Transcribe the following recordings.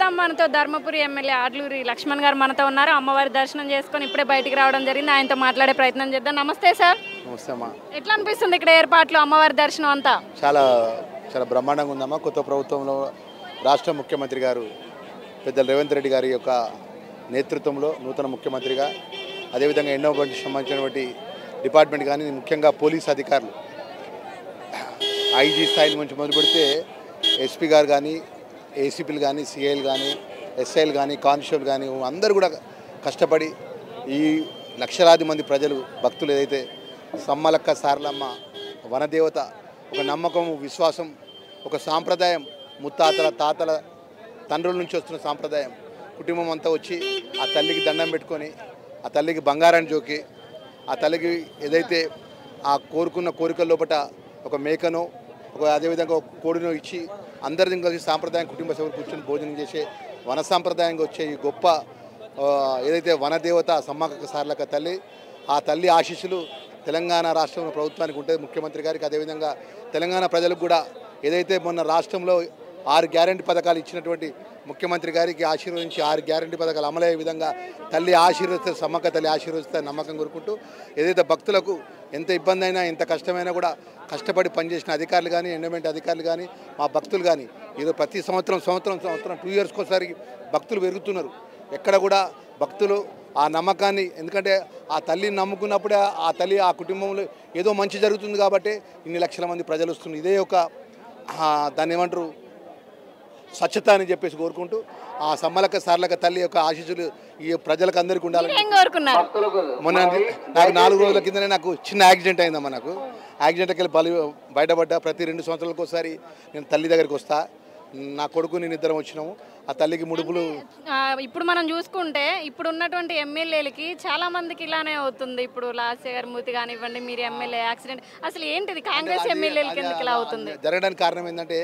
ప్రస్తుతం మనతో ధర్మపురి ఎమ్మెల్యే ఆడ్లూరి లక్ష్మణ్ గారు మనతో ఉన్నారు. అమ్మవారి దర్శనం చేసుకొని ఇప్పుడే బయటికి రావడం జరిగింది. ఆయనతో మాట్లాడే ప్రయత్నం చేద్దాం. నమస్తే సార్. నమస్తే అమ్మా. ఎట్లా అనిపిస్తుంది ఇక్కడ ఏర్పాట్లు, అమ్మవారి దర్శనం అంతా? చాలా చాలా బ్రహ్మాండంగా ఉందమ్మా. కొత్త ప్రభుత్వంలో రాష్ట్ర ముఖ్యమంత్రి గారు పెద్దలు రేవంత్ రెడ్డి గారి యొక్క నేతృత్వంలో నూతన ముఖ్యమంత్రిగా, అదేవిధంగా ఎన్నో సంబంధించినటువంటి డిపార్ట్మెంట్ కానీ, ముఖ్యంగా పోలీస్ అధికారులు ఐజీ స్థాయి నుంచి మొదలు పెడితే ఎస్పీ గారు కానీ, ఏసీపీలు కానీ, సిఐలు కానీ, ఎస్ఐలు కానీ, కానిస్టేబుల్ కానీ అందరూ కూడా కష్టపడి ఈ లక్షలాది మంది ప్రజలు భక్తులు ఏదైతే సమ్మలక్క సారలమ్మ వనదేవత ఒక నమ్మకం, విశ్వాసం, ఒక సాంప్రదాయం, ముత్తాతల తాతల తండ్రుల నుంచి వస్తున్న సాంప్రదాయం, కుటుంబం అంతా వచ్చి ఆ తల్లికి దండం పెట్టుకొని, ఆ తల్లికి బంగారాన్ని జోకి, ఆ తల్లికి ఏదైతే ఆ కోరుకున్న కోరికల లోపల ఒక మేకనో ఒక అదేవిధంగా ఒక కోడినో ఇచ్చి అందరిని కలిసి సాంప్రదాయం కుటుంబ సభ్యులు కూర్చొని భోజనం చేసే వన సాంప్రదాయంగా వచ్చే ఈ గొప్ప ఏదైతే వనదేవత సమ్మక్క సారలక్క తల్లి, ఆ తల్లి ఆశీస్సులు తెలంగాణ రాష్ట్రంలో ప్రభుత్వానికి ఉంటుంది, ముఖ్యమంత్రి గారికి, అదేవిధంగా తెలంగాణ ప్రజలకు కూడా ఏదైతే మొన్న రాష్ట్రంలో 6 గ్యారెంటీ పథకాలు ఇచ్చినటువంటి ముఖ్యమంత్రి గారికి ఆశీర్వదించి 6 గ్యారెంటీ పథకాలు అమలయ్యే విధంగా తల్లి ఆశీర్వదిస్తే, సమ్మక్క తల్లి ఆశీర్వదిస్తే నమ్మకం కోరుకుంటూ ఏదైతే భక్తులకు ఎంత ఇబ్బంది అయినా ఎంత కష్టమైనా కూడా కష్టపడి పనిచేసిన అధికారులు కానీ, ఎండోమెంట్ అధికారులు కానీ, మా భక్తులు కానీ ఈరోజు ప్రతి సంవత్సరం 2 ఇయర్స్కి ఒకసారి భక్తులు పెరుగుతున్నారు. ఎక్కడ కూడా భక్తులు ఆ నమ్మకాన్ని, ఎందుకంటే ఆ తల్లిని నమ్ముకున్నప్పుడే ఆ తల్లి ఆ కుటుంబంలో ఏదో మంచి జరుగుతుంది కాబట్టి ఇన్ని లక్షల మంది ప్రజలు వస్తున్నారు. ఇదే ఒక దాన్ని ఏమంటారు స్వచ్ఛత అని చెప్పేసి కోరుకుంటూ ఆ సమ్మలక్క సారలక్క తల్లి యొక్క ఆశీస్సులు ఈ ప్రజలకు అందరికీ ఉండాలని మొన్న నాకు 4 రోజుల కిందనే నాకు చిన్న యాక్సిడెంట్ అయిందమ్మా. నాకు యాక్సిడెంట్కి వెళ్ళి బయటపడ్డా. ప్రతి 2 సంవత్సరాలకు ఒకసారి నేను తల్లి దగ్గరికి వస్తా. నా కొడుకు నేను ఇద్దరం వచ్చినాము. ఆ తల్లికి ముడుపులు ఇప్పుడు మనం చూసుకుంటే ఇప్పుడు ఉన్నటువంటి ఎమ్మెల్యేలకి చాలా మందికి ఇలానే అవుతుంది. ఇప్పుడు లాస్య గారి మూతి కానివ్వండి, మీరు ఎమ్మెల్యే యాక్సిడెంట్, అసలు ఏంటిది కాంగ్రెస్ ఎమ్మెల్యేలకి ఎందుకు ఇలా అవుతుంది? జరగడానికి కారణం ఏంటంటే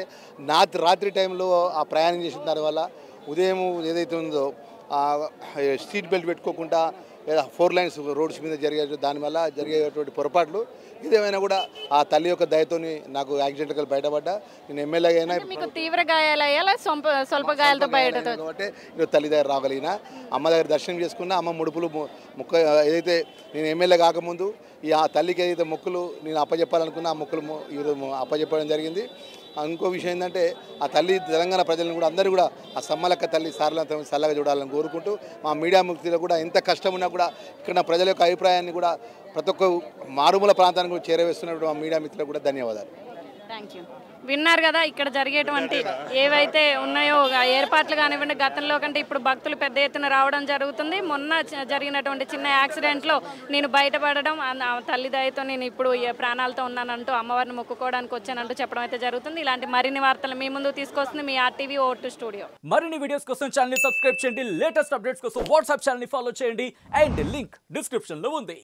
రాత్రి టైంలో ఆ ప్రయాణం చేసిన దానివల్ల ఉదయం ఏదైతే ఉందో సీట్ బెల్ట్ పెట్టుకోకుండా 4 లైన్స్ రోడ్స్ మీద జరిగే దానివల్ల జరిగేటువంటి పొరపాట్లు, ఇదేమైనా కూడా ఆ తల్లి యొక్క దయతోని నాకు యాక్సిడెంట్ కలిసి బయటపడ్డా. నేను ఎమ్మెల్యే అయినా మీకు తీవ్ర గాయాలయ్యాలా స్వల్ప గాయాలతో బయట కాబట్టి ఈరోజు తల్లి దగ్గర రాగలిగిన, అమ్మ దగ్గర దర్శనం చేసుకున్న. అమ్మ ముడుపులు మొక్క ఏదైతే నేను ఎమ్మెల్యే కాకముందు ఆ తల్లికి ఏదైతే మొక్కులు నేను అప్పచెప్పాలనుకున్నా ఆ మొక్కులు ఈరోజు అప్పచెప్పడం జరిగింది. ఇంకో విషయం ఏంటంటే ఆ తల్లి తెలంగాణ ప్రజలను కూడా అందరూ కూడా ఆ సమ్మలక్క తల్లి సారలతో చల్లగా చూడాలని కోరుకుంటూ, మా మీడియా ముక్తిలో కూడా ఎంత కష్టం ఉన్నా కూడా ఇక్కడ ప్రజల యొక్క అభిప్రాయాన్ని కూడా ప్రతి ఒక్క మారుమూల ప్రాంతానికి కూడా చేరవేస్తున్నప్పుడు మా మీడియా మిత్రులకు కూడా ధన్యవాదాలు. Thank you. విన్నారు కదా, ఇక్కడ జరిగేటువంటి ఏవైతే ఉన్నాయో ఏర్పాట్లు కానివ్వండి, గతంలో కంటే ఇప్పుడు భక్తులు పెద్ద ఎత్తున రావడం జరుగుతుంది. మొన్న జరిగినటువంటి చిన్న యాక్సిడెంట్లో నేను బయటపడడం, తల్లి దయతో నేను ఇప్పుడు ప్రాణాలతో ఉన్నానంటూ అమ్మవారిని మొక్కుకోవడానికి వచ్చానంటూ చెప్పడం అయితే జరుగుతుంది. ఇలాంటి మరిన్ని వార్తలు మీ ముందు తీసుకొస్తుంది మీ RTV O2 స్టూడియో. మరిన్ని వీడియోస్ కోసం ఛానల్ ని సబ్స్క్రైబ్ చేయండి, లేటెస్ట్ అప్డేట్స్ కోసం వాట్సాప్ ఛానల్ ని ఫాలో చేయండి, అండ్ లింక్ డిస్క్రిప్షన్ లో ఉంది.